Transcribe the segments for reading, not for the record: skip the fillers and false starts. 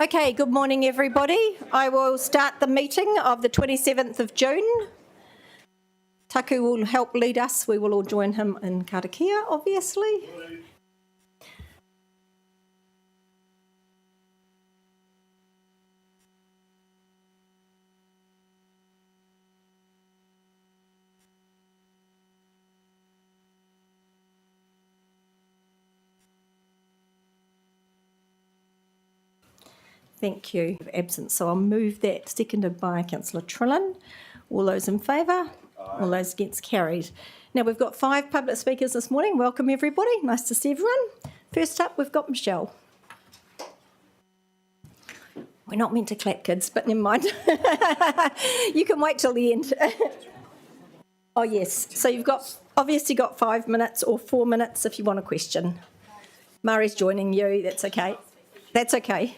Okay, good morning everybody. I will start the meeting of the 27th of June. Taku will help lead us. We will all join him in karakia, obviously. Thank you. Absent, so I'll move that. Seconded by Councillor Trillin. All those in favour? All those against? Carried. Now we've got 5 public speakers this morning. Welcome everybody. Nice to see everyone. First up, we've got Michelle. We're not meant to clap, kids, but never mind. You can wait till the end. Oh yes. So you've obviously got 5 minutes or 4 minutes if you want a question. Mari's joining you. That's okay. That's okay.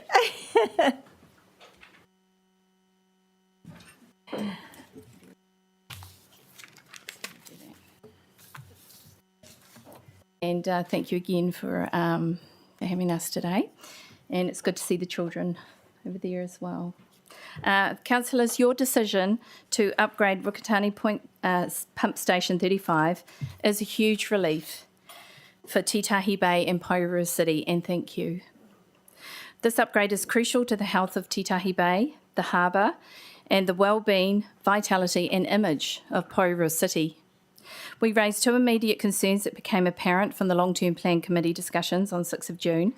And thank you again for having us today. And it's good to see the children over there as well. Councillors, your decision to upgrade Rukutani Pump Station 35 is a huge relief for Titahi Bay and Porirua City, and thank you. This upgrade is crucial to the health of Titahi Bay, the harbour, and the well-being, vitality and image of Porirua City. We raised 2 immediate concerns that became apparent from the Long-Term Plan Committee discussions on 6th of June.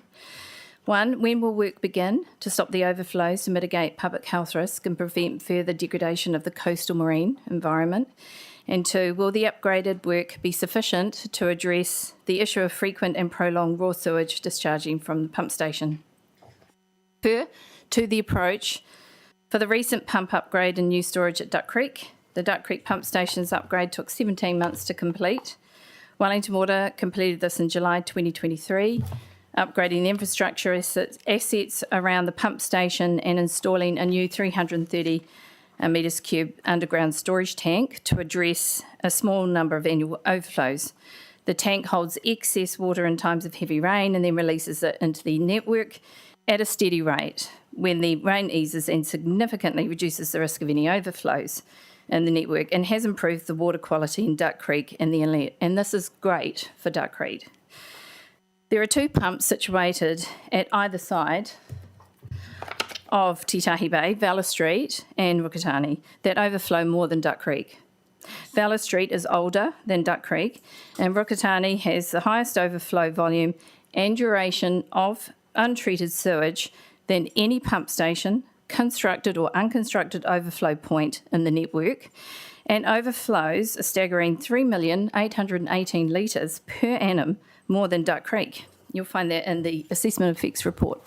1, when will work begin to stop the overflows to mitigate public health risk and prevent further degradation of the coastal marine environment? And 2, will the upgraded work be sufficient to address the issue of frequent and prolonged raw sewage discharging from the pump station? To the approach for the recent pump upgrade and new storage at Duck Creek. The Duck Creek pump station's upgrade took 17 months to complete. Wellington Water completed this in July 2023, upgrading the infrastructure assets around the pump station and installing a new 330 metres cube underground storage tank to address a small number of annual overflows. The tank holds excess water in times of heavy rain and then releases it into the network at a steady rate when the rain eases and significantly reduces the risk of any overflows in the network, and has improved the water quality in Duck Creek and the inlet, and this is great for Duck Creek. There are 2 pumps situated at either side of Titahi Bay, Vella Street and Rukutani, that overflow more than Duck Creek. Vella Street is older than Duck Creek, and Rukutani has the highest overflow volume and duration of untreated sewage than any pump station, constructed or unconstructed overflow point in the network, and overflows a staggering 3,818 litres per annum more than Duck Creek. You'll find that in the assessment effects report.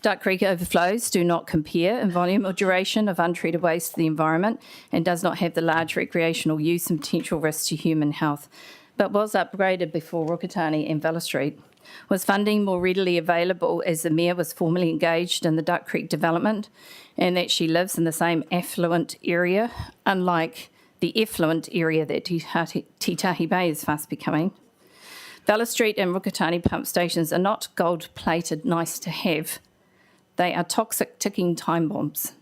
Duck Creek overflows do not compare in volume or duration of untreated waste to the environment and does not have the large recreational use and potential risks to human health, but was upgraded before Rukutani and Vella Street. Was funding more readily available as the Mayor was formally engaged in the Duck Creek development, and that she lives in the same affluent area, unlike the effluent area that Titahi Bay is fast becoming. Vella Street and Rukutani pump stations are not gold-plated nice to have. They are toxic ticking time bombs.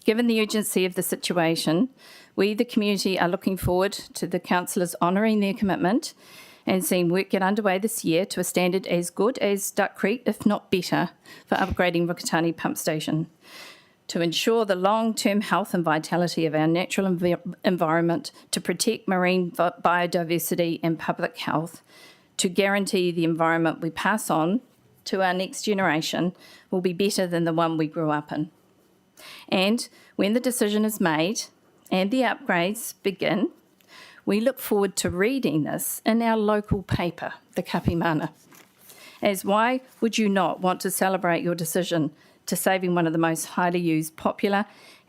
Given the urgency of the situation, we, the community, are looking forward to the councillors honouring their commitment and seeing work get underway this year to a standard as good as Duck Creek, if not better, for upgrading Rukutani Pump Station, to ensure the long-term health and vitality of our natural environment, to protect marine biodiversity and public health, to guarantee the environment we pass on to our next generation will be better than the one we grew up in. And when the decision is made and the upgrades begin, we look forward to reading this in our local paper, the Kapimana. As why would you not want to celebrate your decision to saving one of the most highly used, popular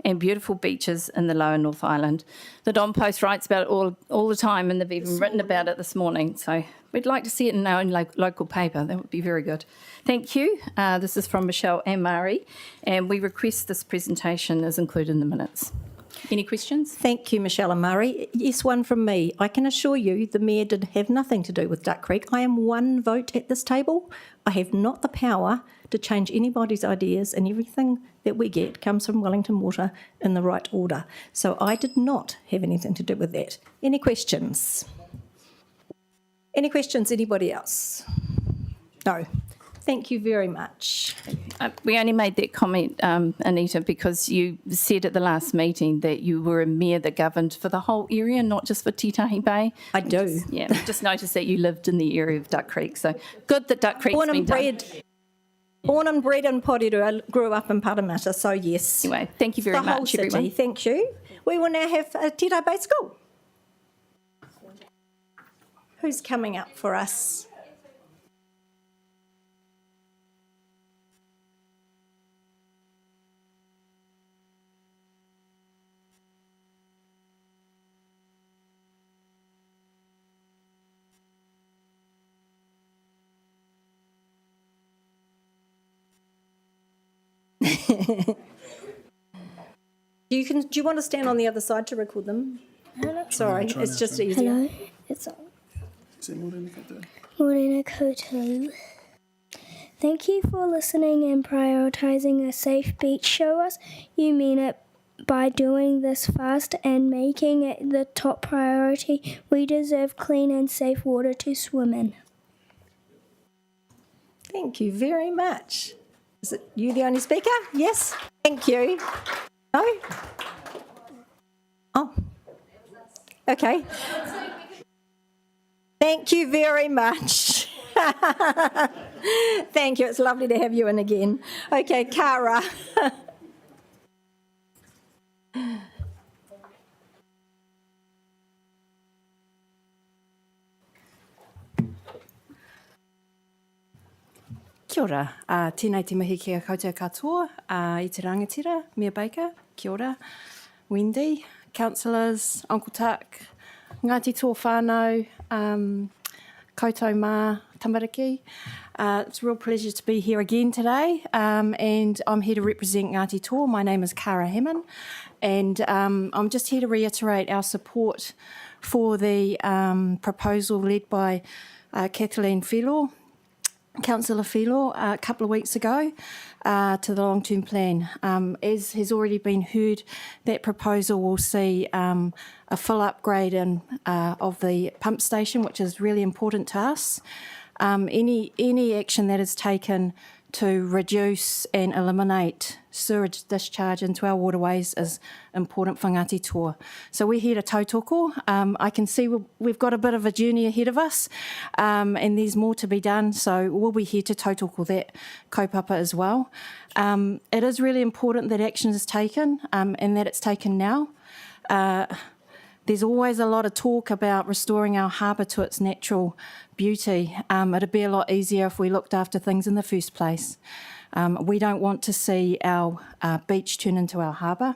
and beautiful beaches in the Lower North Island? The Don Post writes about it all the time, and they've even written about it this morning. So we'd like to see it in our own local paper. That would be very good. Thank you. This is from Michelle and Mari, and we request this presentation is included in the minutes. Any questions? Thank you, Michelle and Murray. Yes, one from me. I can assure you the Mayor did have nothing to do with Duck Creek. I am one vote at this table. I have not the power to change anybody's ideas, and everything that we get comes from Wellington Water in the right order. So I did not have anything to do with that. Any questions? Any questions, anybody else? No. Thank you very much. We only made that comment, Anita, because you said at the last meeting that you were a mayor that governed for the whole area, not just for Titahi Bay. I do. Just noticed that you lived in the area of Duck Creek. So good that Duck Creek's been done. Born and bred in Porirua, grew up in Parramatta, so yes. Anyway, thank you very the whole much, city. everyone. Thank you. We will now have a Titahi Bay School. Who's coming up for us? Do you want to stand on the other side to record them? Sorry, it's just easier. Hello, it's on. Morena Koutou. Thank you for listening and prioritising a safe beach. Show us you mean it by doing this fast and making it the top priority. We deserve clean and safe water to swim in. Thank you very much. Is it you the only speaker? Yes. Thank you. No? Oh. Okay. Thank you very much. Thank you. It's lovely to have you in again. Okay, Cara. Kia ora, tēnei te mihi ki a koutou katoa, I te rangatira, Mayor Baker, kia ora, Wendy, councillors, Uncle Tuck, Ngāti tō whānau, koutou mā, tamariki. It's a real pleasure to be here again today, and I'm here to represent Ngāti tō. My name is Cara Hammond, and I'm just here to reiterate our support for the proposal led by Kathleen Whelo, Councillor Whelo, a couple of weeks ago to the long-term plan. As has already been heard, that proposal will see a full upgrade of the pump station, which is really important to us. Any action that is taken to reduce and eliminate sewage discharge into our waterways is important for Ngāti Toa. So we're here to tautoko. I can see we've got a bit of a journey ahead of us, and there's more to be done, so we'll be here to tautoko that kaupapa as well. It is really important that action is taken, and that it's taken now. There's always a lot of talk about restoring our harbour to its natural beauty. It'd be a lot easier if we looked after things in the first place. We don't want to see our beach turn into our harbour.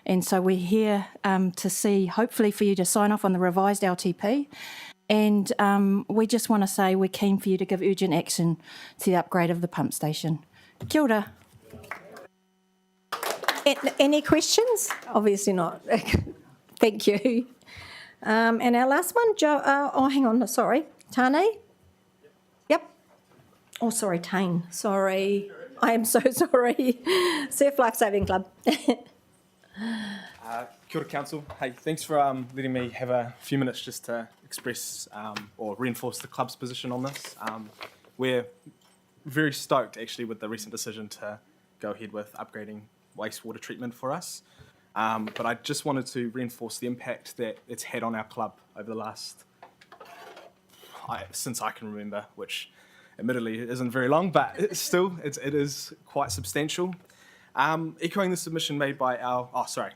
And so we're here to see, hopefully for you to sign off on the revised LTP. And we just want to say we're keen for you to give urgent action to the upgrade of the pump station. Kia ora. Any questions? Obviously not. Thank you. And our last one, Joe. Oh, hang on. Sorry, Tane. Yep. Oh, sorry, Tane. Sorry. I am so sorry. Surf Life Saving Club. Kia ora, Council. Hey, thanks for letting me have a few minutes just to express or reinforce the club's position on this. We're very stoked, actually, with the recent decision to go ahead with upgrading wastewater treatment for us. But I just wanted to reinforce the impact that it's had on our club over the last, since I can remember, which admittedly isn't very long, but it is quite substantial. Echoing the submission made by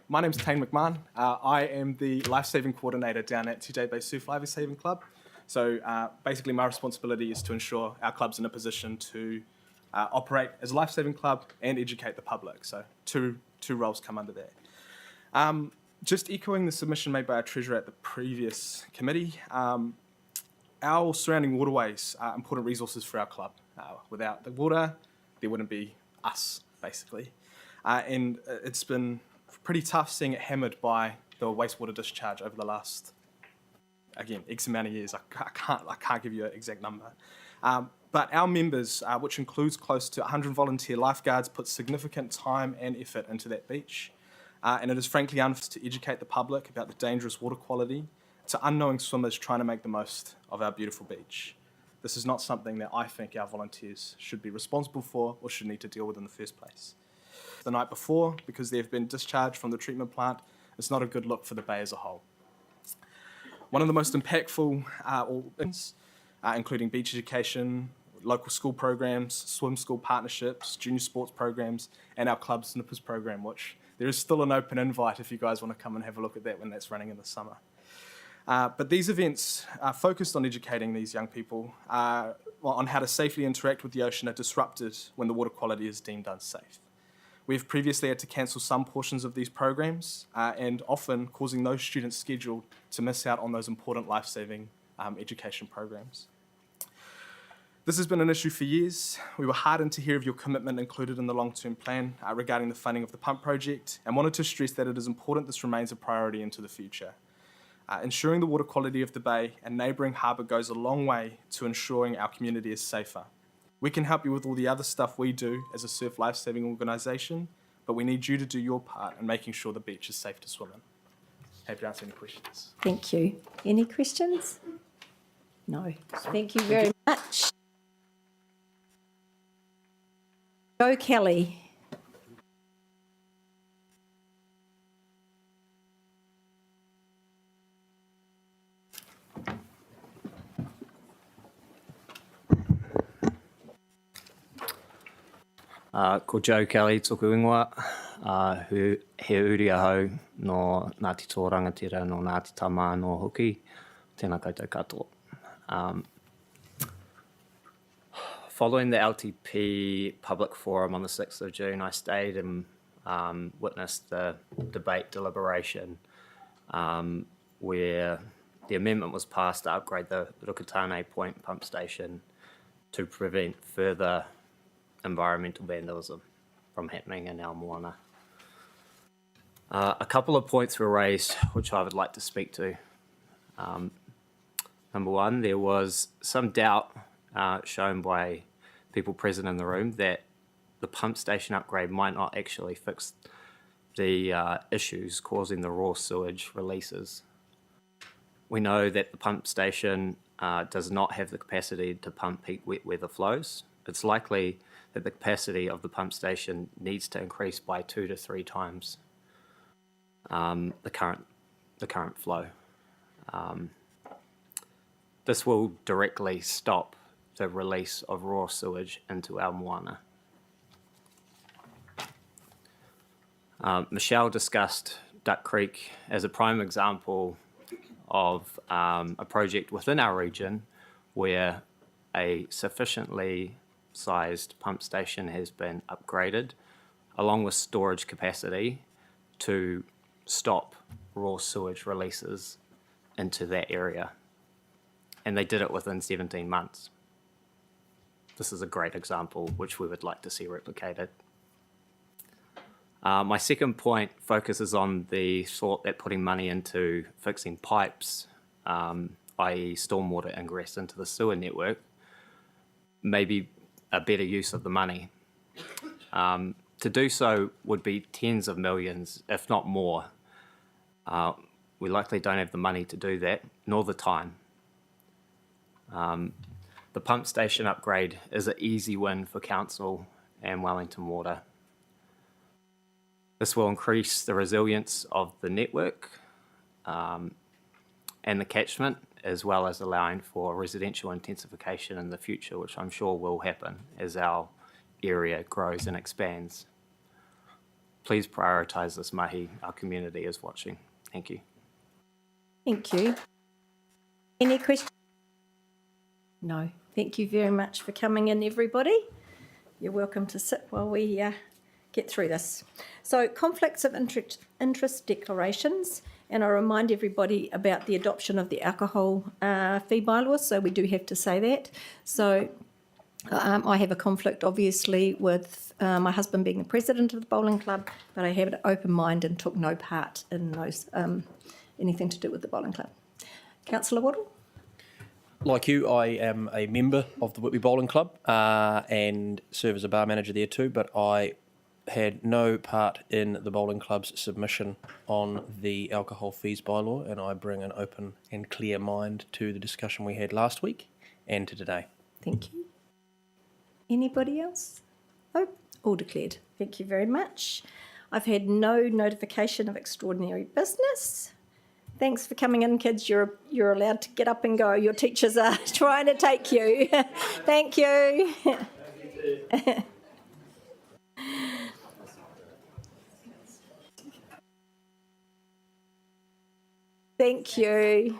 my name's Tane McMahon. I am the Life-Saving Coordinator down at Titahi Bay Surf Life Saving Club. So basically my responsibility is to ensure our club's in a position to operate as a life-saving club and educate the public. So two roles come under that. Just echoing the submission made by our Treasurer at the previous committee, our surrounding waterways are important resources for our club. Without the water, there wouldn't be us, basically. And it's been pretty tough seeing it hammered by the wastewater discharge over the last, again, X amount of years. I can't give you an exact number. But our members, which includes close to 100 volunteer lifeguards, put significant time and effort into that beach. And it is frankly unfair to educate the public about the dangerous water quality to unknowing swimmers trying to make the most of our beautiful beach. This is not something that I think our volunteers should be responsible for or should need to deal with in the first place. The night before, because they've been discharged from the treatment plant, it's not a good look for the bay as a whole. One of the most impactful including beach education, local school programs, swim school partnerships, junior sports programs, and our club snippers program, which there is still an open invite if you guys want to come and have a look at that when that's running in the summer. But these events are focused on educating these young people on how to safely interact with the ocean are disrupted when the water quality is deemed unsafe. We've previously had to cancel some portions of these programs and often causing those students scheduled to miss out on those important life-saving education programs. This has been an issue for years. We were heartened to hear of your commitment included in the long-term plan regarding the funding of the pump project and wanted to stress that it is important this remains a priority into the future. Ensuring the water quality of the bay and neighbouring harbour goes a long way to ensuring our community is safer. We can help you with all the other stuff we do as a surf lifesaving organisation, but we need you to do your part in making sure the beach is safe to swim in. Happy to answer any questions. Thank you. Any questions? No. Thank you very much. Go Kelly. Ko Joe Kelly tōku ingoa, he uri ahau no Ngāti Tō Rangatira no Ngāti Tamā no Hoki, tēnā koutou katoa. Following the LTP public forum on the 6th of June, I stayed and witnessed the debate deliberation where the amendment was passed to upgrade the Rukatane Point pump station to prevent further environmental vandalism from happening in our moana. A couple of points were raised which I would like to speak to. Number one, there was some doubt shown by people present in the room that the pump station upgrade might not actually fix the issues causing the raw sewage releases. We know that the pump station does not have the capacity to pump peak wet weather flows. It's likely that the capacity of the pump station needs to increase by 2 to 3 times the current flow. This will directly stop the release of raw sewage into our moana. Michelle discussed Duck Creek as a prime example of a project within our region where a sufficiently sized pump station has been upgraded along with storage capacity to stop raw sewage releases into that area. And they did it within 17 months. This is a great example which we would like to see replicated. My second point focuses on the thought that putting money into fixing pipes, i.e. stormwater ingress into the sewer network, may be a better use of the money. To do so would be tens of millions, if not more. We likely don't have the money to do that, nor the time. The pump station upgrade is an easy win for Council and Wellington Water. This will increase the resilience of the network and the catchment, as well as allowing for residential intensification in the future, which I'm sure will happen as our area grows and expands. Please prioritise this mahi. Our community is watching. Thank you. Thank you. Any questions? No. Thank you very much for coming in, everybody. You're welcome to sit while we get through this. So, conflicts of interest declarations, and I remind everybody about the adoption of the alcohol fee bylaws, so we do have to say that. So, I have a conflict, obviously, with my husband being the president of the bowling club, but I have an open mind and took no part in those anything to do with the bowling club. Councillor Waddle? Like you, I am a member of the Whitby Bowling Club and serve as a bar manager there too, but I had no part in the bowling club's submission on the alcohol fees bylaw, and I bring an open and clear mind to the discussion we had last week and to today. Thank you. Anybody else? Oh, all declared. Thank you very much. I've had no notification of extraordinary business. Thanks for coming in, kids. You're allowed to get up and go. Your teachers are trying to take you. Thank you. Thank you.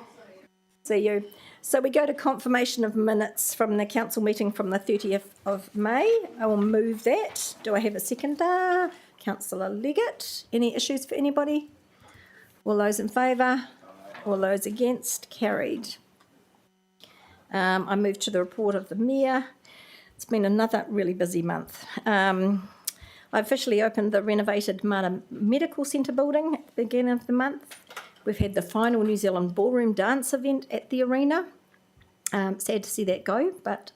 See you. So we go to confirmation of minutes from the council meeting from the 30th of May. I will move that. Do I have a seconder? Councillor Leggett. Any issues for anybody? All those in favour? All those against? Carried. I move to the report of the Mayor. It's been another really busy month. I officially opened the renovated Mana Medical Centre building at the beginning of the month. We've had the final New Zealand ballroom dance event at the arena. Sad to see that go, but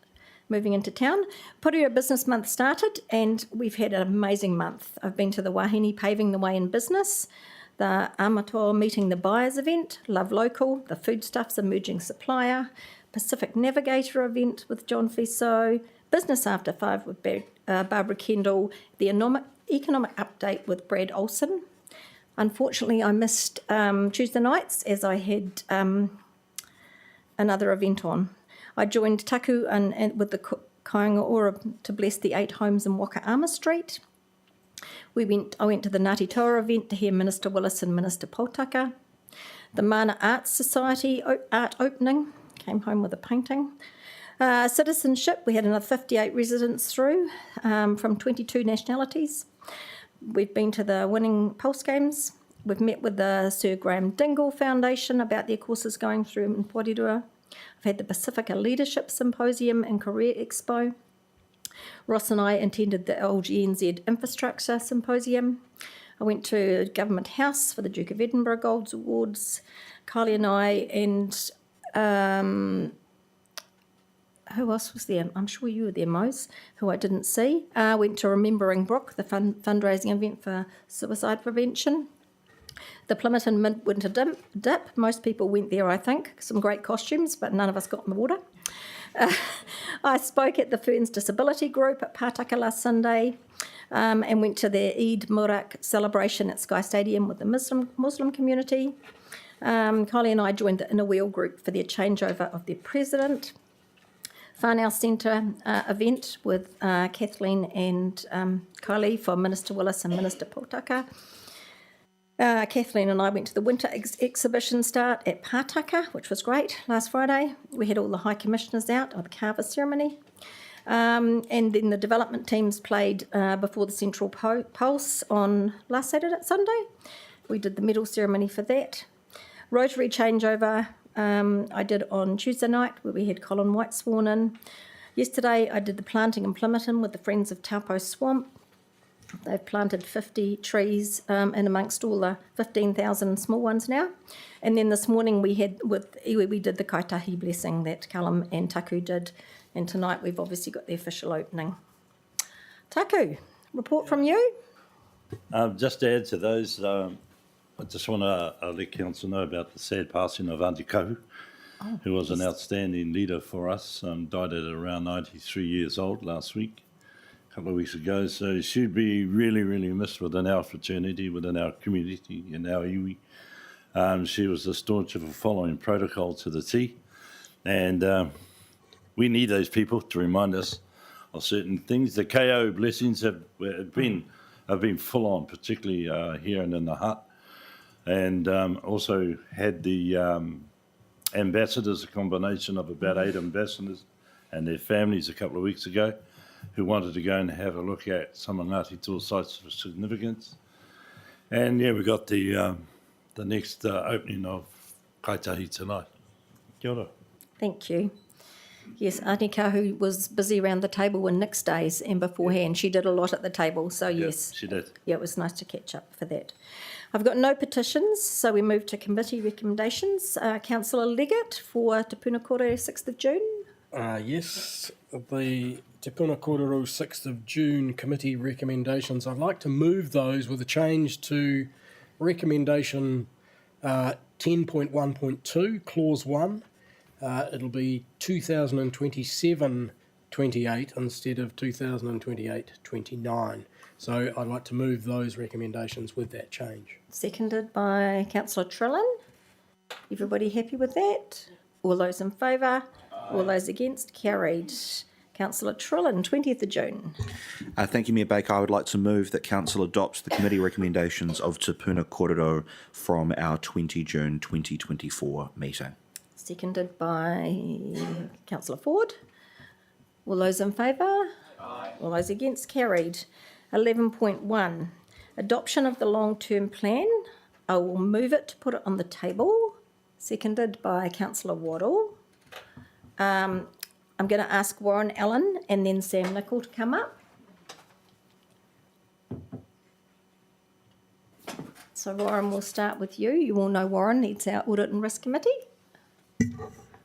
moving into town. Porirua Business Month started and we've had an amazing month. I've been to the Wahine Paving the Way in Business, the Amatoa Meeting the Buyers event, Love Local, the Foodstuffs Emerging Supplier, Pacific Navigator event with John Fiso, Business After 5 with Barbara Kendall, the Economic Update with Brad Olsen. Unfortunately, I missed Tuesday nights as I had another event on. I joined Taku and with the Kaumātua to bless the 8 homes in Wakaama Street. I went to the Ngāti Toa event to hear Minister Willis and Minister Potaka. The Mana Arts Society art opening, came home with a painting. Citizenship, we had another 58 residents through from 22 nationalities. We've been to the Winning Pulse Games. We've met with the Sir Graham Dingle Foundation about their courses going through in Porirua. I've had the Pacifica Leadership Symposium and Career Expo. Ross and I attended the LGNZ Infrastructure Symposium. I went to Government House for the Duke of Edinburgh Golds Awards. Kylie and I and who else was there? I'm sure you were there, Mose, who I didn't see. Went to Remembering Brook, the fundraising event for suicide prevention. The Plymouton Midwinter Dip, most people went there, I think. Some great costumes, but none of us got in the water. I spoke at the Ferns Disability Group at Pātaka last Sunday and went to their Eid Murak celebration at Sky Stadium with the Muslim community. Kylie and I joined the Inner Wheel group for their changeover of their president. Whānau Centre event with Kathleen and Kylie for Minister Willis and Minister Potaka. Kathleen and I went to the winter exhibition start at Pātaka, which was great, last Friday. We had all the High Commissioners out at the carver ceremony. And then the development teams played before the Central Pulse on last Sunday. We did the medal ceremony for that. Rotary changeover I did on Tuesday night, where we had Colin White sworn in. Yesterday I did the planting in Plymouton with the Friends of Taupo Swamp. They've planted 50 trees in amongst all the 15,000 small ones now. And then this morning we did the kaitahi blessing that Callum and Taku did. And tonight we've obviously got the official opening. Taku, report from you? Just to add to those, I just want to let Council know about the sad passing of Auntie Kahu, who was an outstanding leader for us, died at around 93 years old last week, a couple of weeks ago. So she'd be really, really missed within our fraternity, within our community, in our iwi. She was the staunch of following protocol to the T, and we need those people to remind us of certain things. The KO blessings have been full on, particularly here and in the hut. And also had the ambassadors, a combination of about 8 ambassadors and their families a couple of weeks ago, who wanted to go and have a look at some of Ngāti Toa sites of significance. And yeah, we got the next opening of Kaitahi tonight. Kia ora. Thank you. Yes, Auntie Kahu was busy around the table in Nick's days and beforehand. She did a lot at the table, so yes. She did. Yeah, it was nice to catch up for that. I've got no petitions, so we move to committee recommendations. Councillor Leggett for Te Puna Kōrero 6th of June. Yes, the Te Puna Kōrero 6th of June committee recommendations. I'd like to move those with a change to recommendation 10.1.2, clause 1. It'll be 2027-28 instead of 2028-29. So I'd like to move those recommendations with that change. Seconded by Councillor Trillin. Everybody happy with that? All those in favour? All those against? Carried. Councillor Trillin, 20th of June. Thank you, Mayor Baker. I would like to move that Council adopts the committee recommendations of Te Puna Kōrero from our 20 June 2024 meeting. Seconded by Councillor Ford. All those in favour? Aye. All those against? Carried. 11.1, adoption of the long-term plan. I will move it to put it on the table. Seconded by Councillor Waddle. I'm going to ask Warren Allen and then Sam Nicol to come up. So Warren, we'll start with you. You all know Warren leads our Audit and Risk Committee.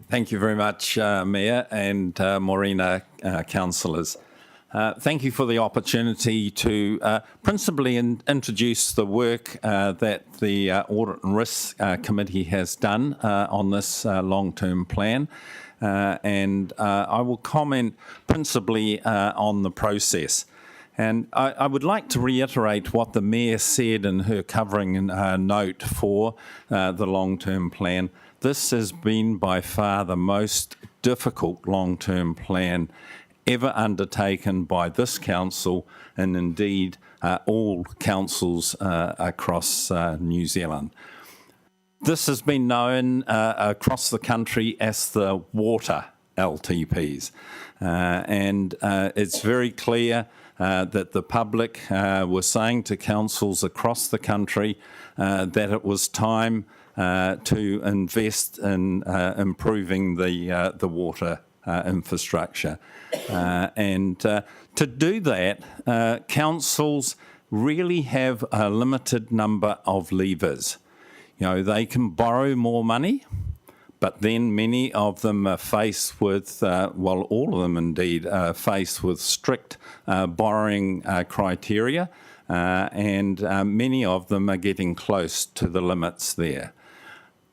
Thank you very much, Mayor and Morena councillors. Thank you for the opportunity to principally introduce the work that the Audit and Risk Committee has done on this long-term plan. And I will comment principally on the process. And I would like to reiterate what the Mayor said in her covering note for the long-term plan. This has been by far the most difficult long-term plan ever undertaken by this council and indeed all councils across New Zealand. This has been known across the country as the water LTPs, and it's very clear that the public were saying to councils across the country that it was time to invest in improving the water infrastructure. And to do that, councils really have a limited number of levers. You know, they can borrow more money, but then many of them are faced with, well, all of them indeed, are faced with strict borrowing criteria, and many of them are getting close to the limits there.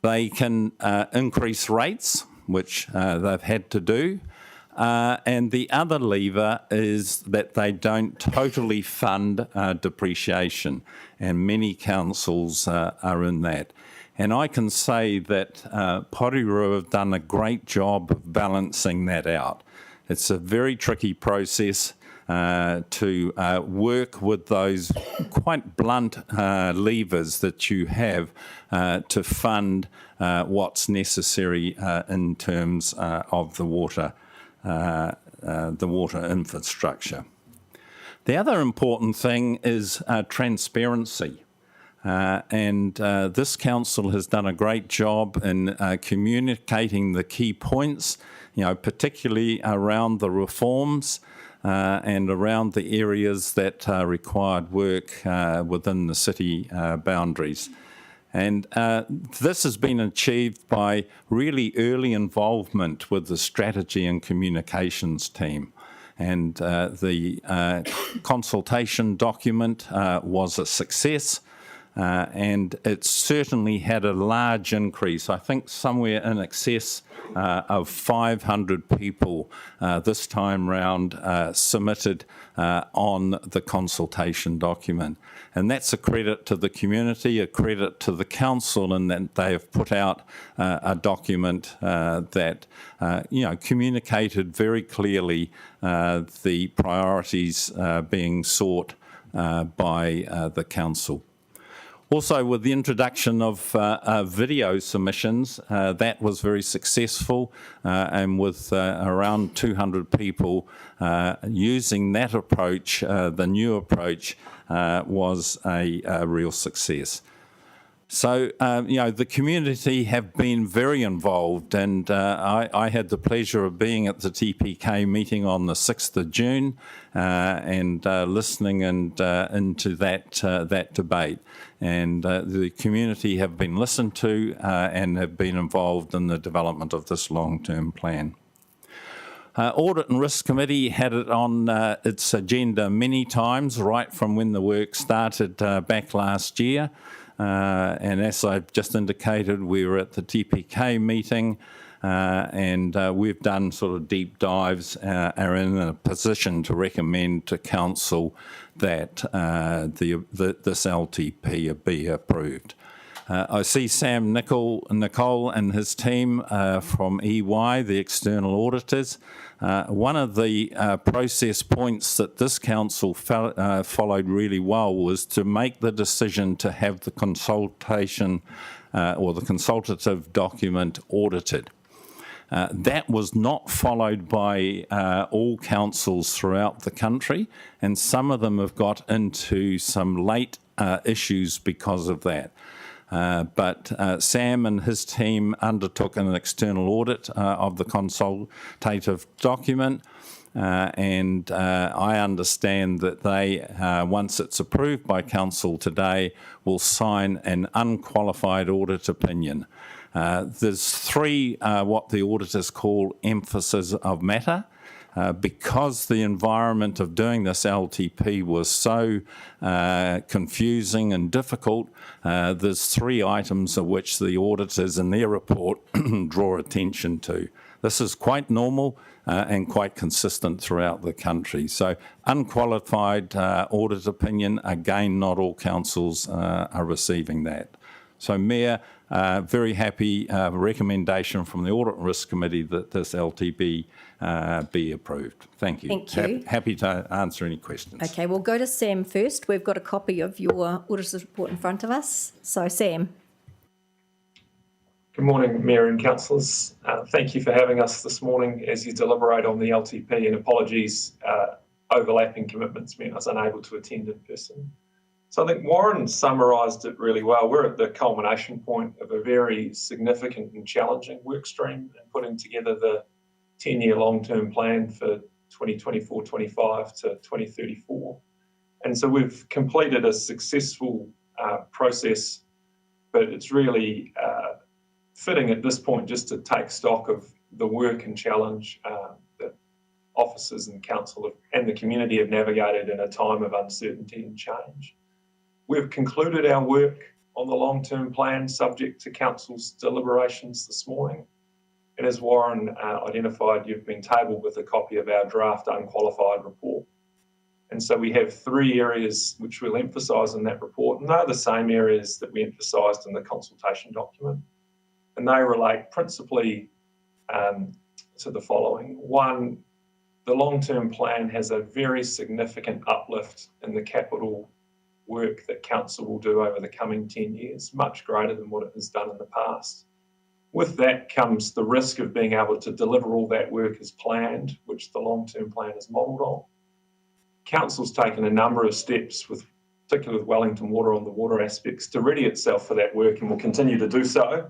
They can increase rates, which they've had to do, and the other lever is that they don't totally fund depreciation, and many councils are in that. And I can say that Porirua have done a great job of balancing that out. It's a very tricky process to work with those quite blunt levers that you have to fund what's necessary in terms of the water infrastructure. The other important thing is transparency. And this council has done a great job in communicating the key points, you know, particularly around the reforms and around the areas that required work within the city boundaries. And this has been achieved by really early involvement with the strategy and communications team. And the consultation document was a success. And it certainly had a large increase. I think somewhere in excess of 500 people this time round submitted on the consultation document. And that's a credit to the community, a credit to the council, in that they have put out a document that communicated very clearly the priorities being sought by the council. Also, with the introduction of video submissions, that was very successful, and with around 200 people using that approach, the new approach was a real success. So, the community have been very involved, and I had the pleasure of being at the TPK meeting on the 6th of June and listening into that debate. And the community have been listened to and have been involved in the development of this long-term plan. Audit and Risk Committee had it on its agenda many times, right from when the work started back last year. And as I've just indicated, we were at the TPK meeting and we've done sort of deep dives, are in a position to recommend to Council that this LTP be approved. I see Sam Nicole and his team from EY, the external auditors. One of the process points that this council followed really well was to make the decision to have the consultation or the consultative document audited. That was not followed by all councils throughout the country, and some of them have got into some late issues because of that. But Sam and his team undertook an external audit of the consultative document, and I understand that they, once it's approved by Council today, will sign an unqualified audit opinion. There's three what the auditors call emphasis of matter. Because the environment of doing this LTP was so confusing and difficult, there's three items of which the auditors in their report draw attention to. This is quite normal and quite consistent throughout the country. So unqualified audit opinion, again, not all councils are receiving that. So Mayor, very happy recommendation from the Audit and Risk Committee that this LTP be approved. Thank you. Thank you. Happy to answer any questions. Okay, we'll go to Sam first. We've got a copy of your auditor's report in front of us. So, Sam. Good morning, Mayor and Councillors. Thank you for having us this morning as you deliberate on the LTP, and apologies, overlapping commitments meant I was unable to attend in person. So I think Warren summarised it really well. We're at the culmination point of a very significant and challenging work stream and putting together the 10-year long-term plan for 2024-25 to 2034. And so we've completed a successful process, but it's really fitting at this point just to take stock of the work and challenge that officers and council and the community have navigated in a time of uncertainty and change. We've concluded our work on the long-term plan subject to Council's deliberations this morning. And as Warren identified, you've been tabled with a copy of our draft unqualified report. And so we have three areas which we'll emphasise in that report, and they're the same areas that we emphasised in the consultation document. And they relate principally to the following. One, the long-term plan has a very significant uplift in the capital work that Council will do over the coming 10 years, much greater than what it has done in the past. With that comes the risk of being able to deliver all that work as planned, which the long-term plan is modelled on. Council's taken a number of steps, particularly with Wellington Water on the water aspects, to ready itself for that work and will continue to do so.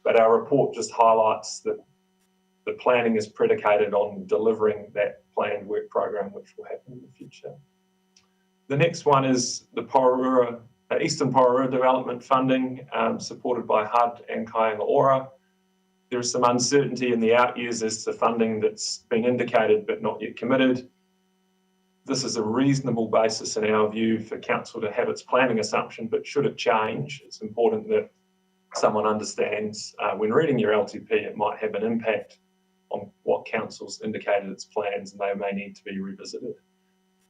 But our report just highlights that the planning is predicated on delivering that planned work program, which will happen in the future. The next one is the Porirua, Eastern Porirua development funding, supported by HUD and Kāinga Ora. There is some uncertainty in the out years as to funding that's been indicated but not yet committed. This is a reasonable basis in our view for Council to have its planning assumption, but should it change, it's important that someone understands when reading your LTP, it might have an impact on what Council's indicated its plans and they may need to be revisited.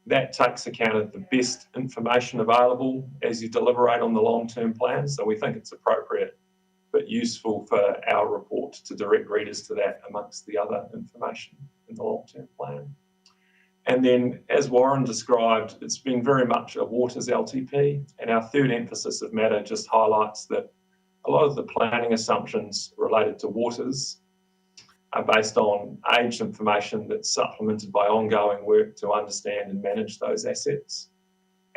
That takes account of the best information available as you deliberate on the long-term plan. So we think it's appropriate but useful for our report to direct readers to that amongst the other information in the long-term plan. And then, as Warren described, it's been very much a waters LTP, and our third emphasis of matter just highlights that a lot of the planning assumptions related to waters are based on aged information that's supplemented by ongoing work to understand and manage those assets.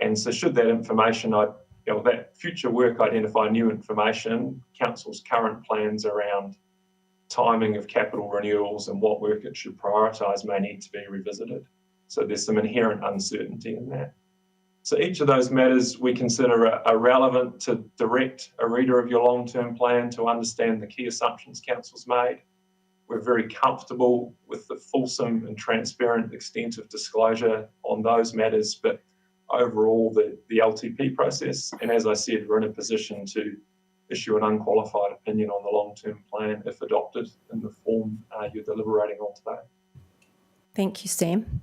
And so should that information that future work identify new information, council's current plans around timing of capital renewals and what work it should prioritise may need to be revisited. So there's some inherent uncertainty in that. So each of those matters we consider are relevant to direct a reader of your long-term plan to understand the key assumptions council's made. We're very comfortable with the fulsome and transparent extent of disclosure on those matters, but overall the LTP process. And as I said, we're in a position to issue an unqualified opinion on the long-term plan if adopted in the form you're deliberating on today. Thank you, Sam.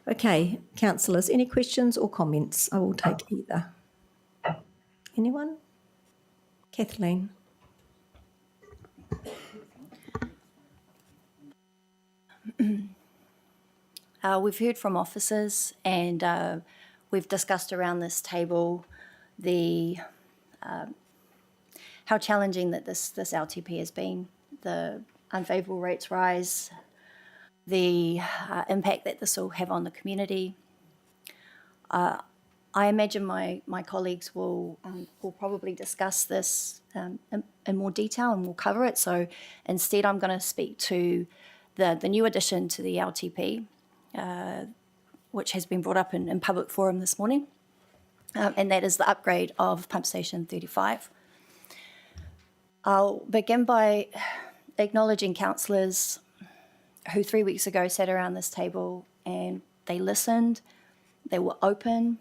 Okay, councillors, any questions or comments? I will take either. Anyone? Kathleen. We've heard from officers and we've discussed around this table how challenging that this LTP has been, the unfavourable rates rise, the impact that this will have on the community. I imagine my colleagues will probably discuss this in more detail and we'll cover it. So instead I'm going to speak to the new addition to the LTP, which has been brought up in public forum this morning, and that is the upgrade of Pump Station 35. I'll begin by acknowledging councillors who 3 weeks ago sat around this table and they listened, they were open,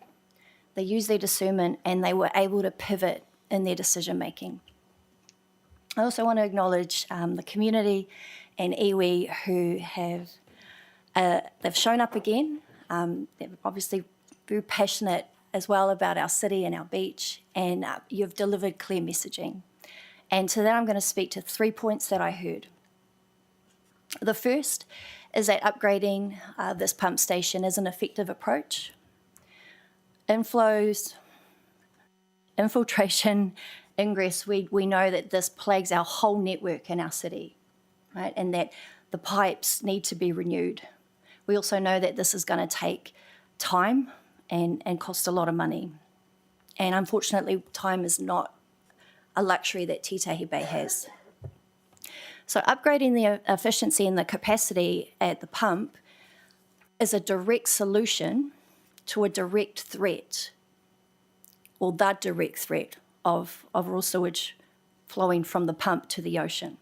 they used their discernment and they were able to pivot in their decision making. I also want to acknowledge the community and iwi who have they've shown up again. They're obviously very passionate as well about our city and our beach, and you've delivered clear messaging. And to that I'm going to speak to 3 points that I heard. The first is that upgrading this pump station is an effective approach. Inflows, infiltration, ingress, we know that this plagues our whole network in our city, right? And that the pipes need to be renewed. We also know that this is going to take time and cost a lot of money. And unfortunately, time is not a luxury that Titahi Bay has. So upgrading the efficiency and the capacity at the pump is a direct solution to a direct threat, or the direct threat of raw sewage flowing from the pump to the ocean.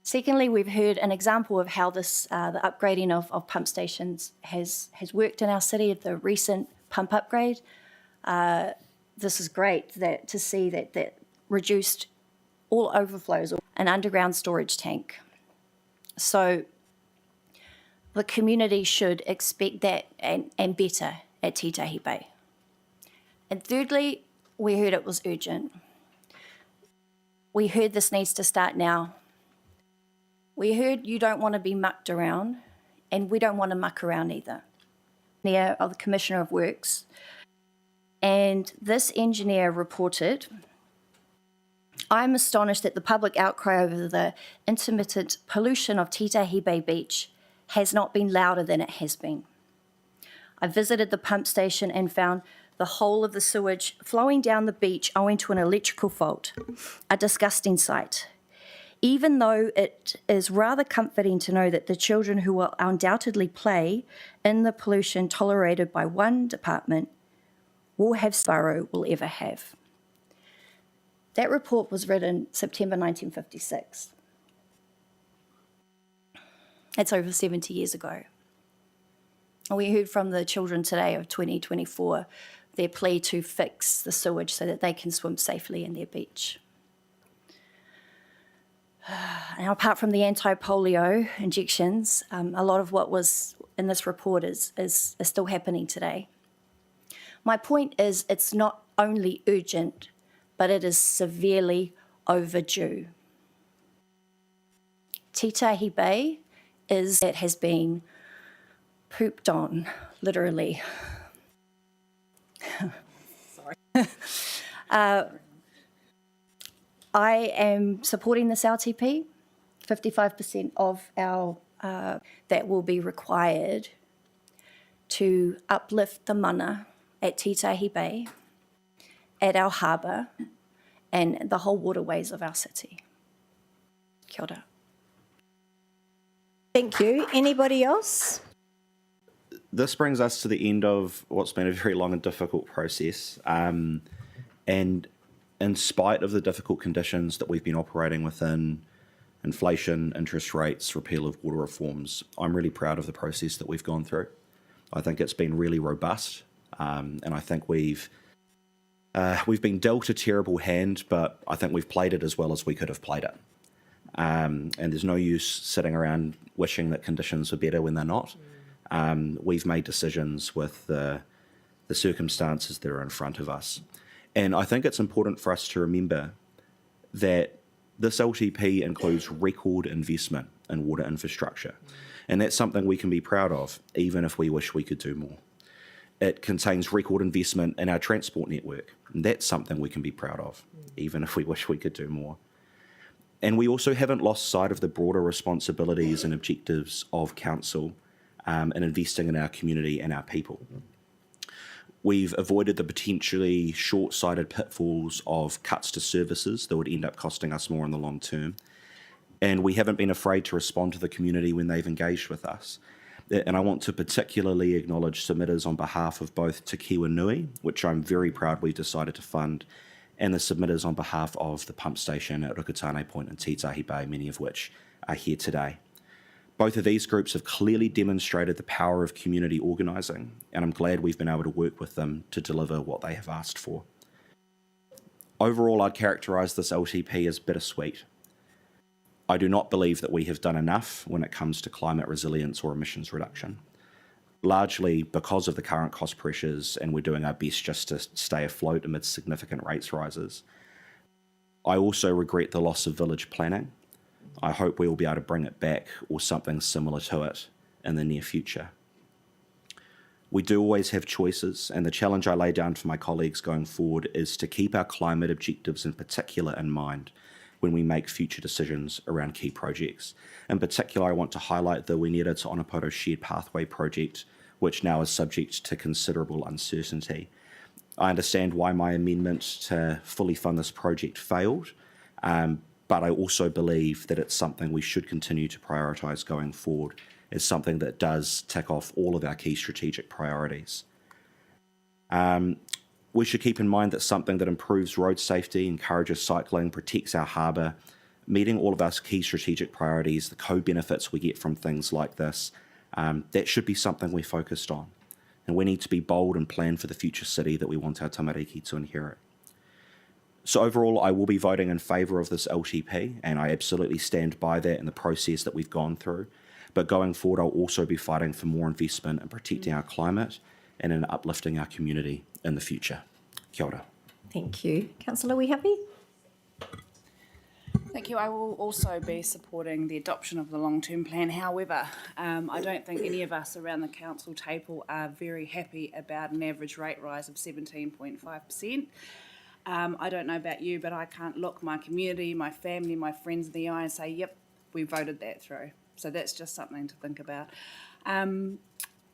Secondly, we've heard an example of how this the upgrading of pump stations has worked in our city, the recent pump upgrade. This is great to see that reduced all overflows, an underground storage tank. So the community should expect that and better at Titahi Bay. And thirdly, we heard it was urgent. We heard this needs to start now. We heard you don't want to be mucked around, and we don't want to muck around either. Engineer of the Commissioner of Works, and this engineer reported, I'm astonished that the public outcry over the intermittent pollution of Titahi Bay Beach has not been louder than it has been. I visited the pump station and found the whole of the sewage flowing down the beach owing to an electrical fault, a disgusting sight. Even though it is rather comforting to know that the children who will undoubtedly play in the pollution tolerated by one department will have Sparrow will ever have. That report was written September 1956. That's over 70 years ago. And we heard from the children today of 2024 their plea to fix the sewage so that they can swim safely in their beach. Now, apart from the anti-polio injections, a lot of what was in this report is still happening today. My point is it's not only urgent, but it is severely overdue. Titahi Bay it has been pooped on, literally. Sorry. I am supporting this LTP. 55% of our that will be required to uplift the mana at Titahi Bay at our harbour and the whole waterways of our city. Kia ora. Thank you. Anybody else? This brings us to the end of what's been a very long and difficult process. And in spite of the difficult conditions that we've been operating within, inflation, interest rates, repeal of water reforms, I'm really proud of the process that we've gone through. I think it's been really robust, and I think we've been dealt a terrible hand, but I think we've played it as well as we could have played it. And there's no use sitting around wishing that conditions were better when they're not. We've made decisions with the circumstances that are in front of us. And I think it's important for us to remember that this LTP includes record investment in water infrastructure. And that's something we can be proud of, even if we wish we could do more. It contains record investment in our transport network. And that's something we can be proud of, even if we wish we could do more. And we also haven't lost sight of the broader responsibilities and objectives of council in investing in our community and our people. We've avoided the potentially short-sighted pitfalls of cuts to services that would end up costing us more in the long term. And we haven't been afraid to respond to the community when they've engaged with us. And I want to particularly acknowledge submitters on behalf of both Te Kiwanui, which I'm very proud we decided to fund, and the submitters on behalf of the pump station at Rukutane Point and Titahi Bay, many of which are here today. Both of these groups have clearly demonstrated the power of community organising, and I'm glad we've been able to work with them to deliver what they have asked for. Overall, I'd characterise this LTP as bittersweet. I do not believe that we have done enough when it comes to climate resilience or emissions reduction, largely because of the current cost pressures, and we're doing our best just to stay afloat amidst significant rates rises. I also regret the loss of village planning. I hope we will be able to bring it back or something similar to it in the near future. We do always have choices, and the challenge I lay down for my colleagues going forward is to keep our climate objectives in particular in mind when we make future decisions around key projects. In particular, I want to highlight the Wenera to Onoporo Shared Pathway project, which now is subject to considerable uncertainty. I understand why my amendment to fully fund this project failed, but I also believe that it's something we should continue to prioritise going forward as something that does tick off all of our key strategic priorities. We should keep in mind that something that improves road safety, encourages cycling, protects our harbour, meeting all of our key strategic priorities, the co-benefits we get from things like this, that should be something we're focused on. And we need to be bold and plan for the future city that we want our tamariki to inherit. So overall, I will be voting in favour of this LTP, and I absolutely stand by that in the process that we've gone through. But going forward, I'll also be fighting for more investment in protecting our climate and in uplifting our community in the future. Kia ora. Thank you. Councillor, are we happy? Thank you. I will also be supporting the adoption of the long-term plan. However, I don't think any of us around the council table are very happy about an average rate rise of 17.5%. I don't know about you, but I can't look my community, my family, my friends in the eye and say, yep, we voted that through. So that's just something to think about.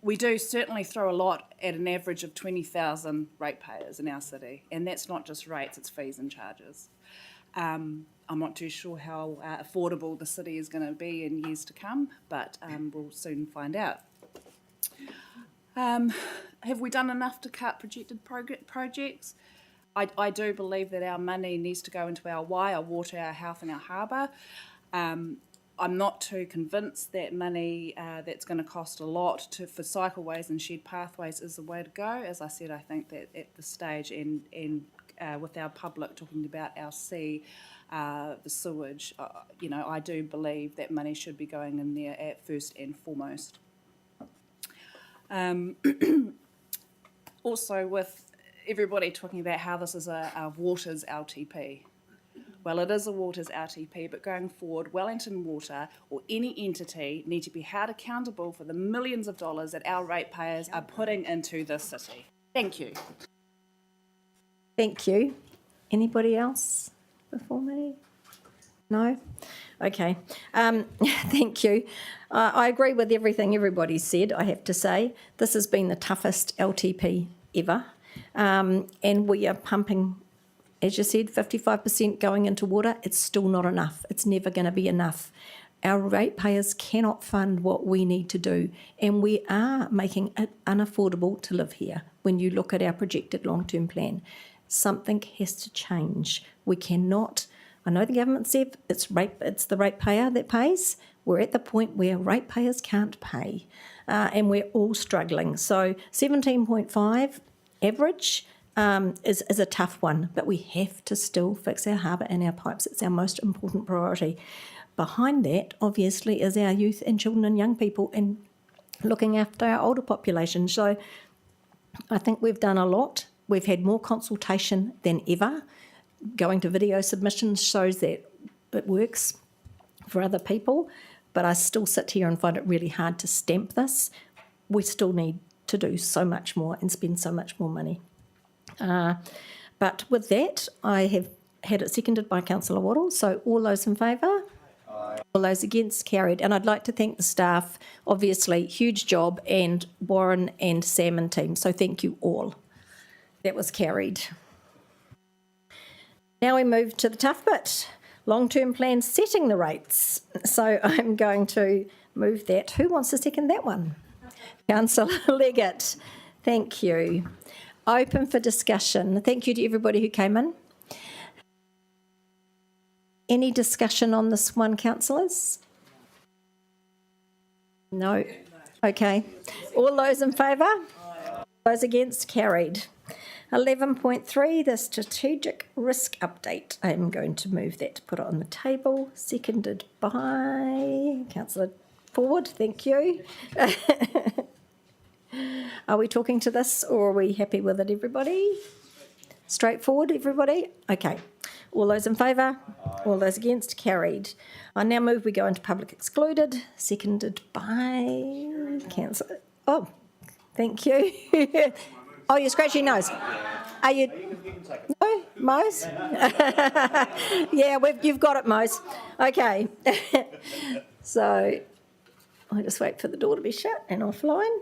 We do certainly throw a lot at an average of 20,000 ratepayers in our city, and that's not just rates, it's fees and charges. I'm not too sure how affordable the city is going to be in years to come, but we'll soon find out. Have we done enough to cut projected projects? I do believe that our money needs to go into our water, our health and our harbour. I'm not too convinced that money that's going to cost a lot for cycleways and shared pathways is the way to go. As I said, I think that at this stage and with our public talking about our sea, the sewage, I do believe that money should be going in there at first and foremost. Also, with everybody talking about how this is a waters LTP. Well, it is a waters LTP, but going forward, Wellington Water or any entity need to be held accountable for the millions of dollars that our ratepayers are putting into this city. Thank you. Thank you. Anybody else before me? No? Okay. Thank you. I agree with everything everybody said, I have to say. This has been the toughest LTP ever. And we are pumping, as you said, 55% going into water. It's still not enough. It's never going to be enough. Our ratepayers cannot fund what we need to do, and we are making it unaffordable to live here. When you look at our projected long-term plan, something has to change. We cannot. I know the government said it's the ratepayer that pays. We're at the point where ratepayers can't pay, and we're all struggling. So 17.5 average is a tough one, but we have to still fix our harbour and our pipes. It's our most important priority. Behind that, obviously, is our youth and children and young people and looking after our older population. So I think we've done a lot. We've had more consultation than ever. Going to video submissions shows that it works for other people, but I still sit here and find it really hard to stamp this. We still need to do so much more and spend so much more money. But with that, I have had it seconded by Councillor Waddle. So all those in favour? Aye. All those against? Carried. And I'd like to thank the staff, obviously, huge job, and Warren and Sam and team. So thank you all. That was carried. Now we move to the tough bit, long-term plan setting the rates. So I'm going to move that. Who wants to second that one? Councillor Leggett. Thank you. Open for discussion. Thank you to everybody who came in. Any discussion on this one, councillors? No? Okay. All those in favour? Those against? Carried. 11.3, the strategic risk update. I'm going to move that to put it on the table. Seconded by Councillor Ford. Thank you. Are we talking to this, or are we happy with it, everybody? Straightforward, everybody? Okay. All those in favour? All those against? Carried. I now move we go into public excluded. Seconded by Councillor. Oh, thank you. Oh, you're scratching your nose. Are you? No, Mose? Yeah, you've got it, Mose. Okay. So I'll just wait for the door to be shut and offline.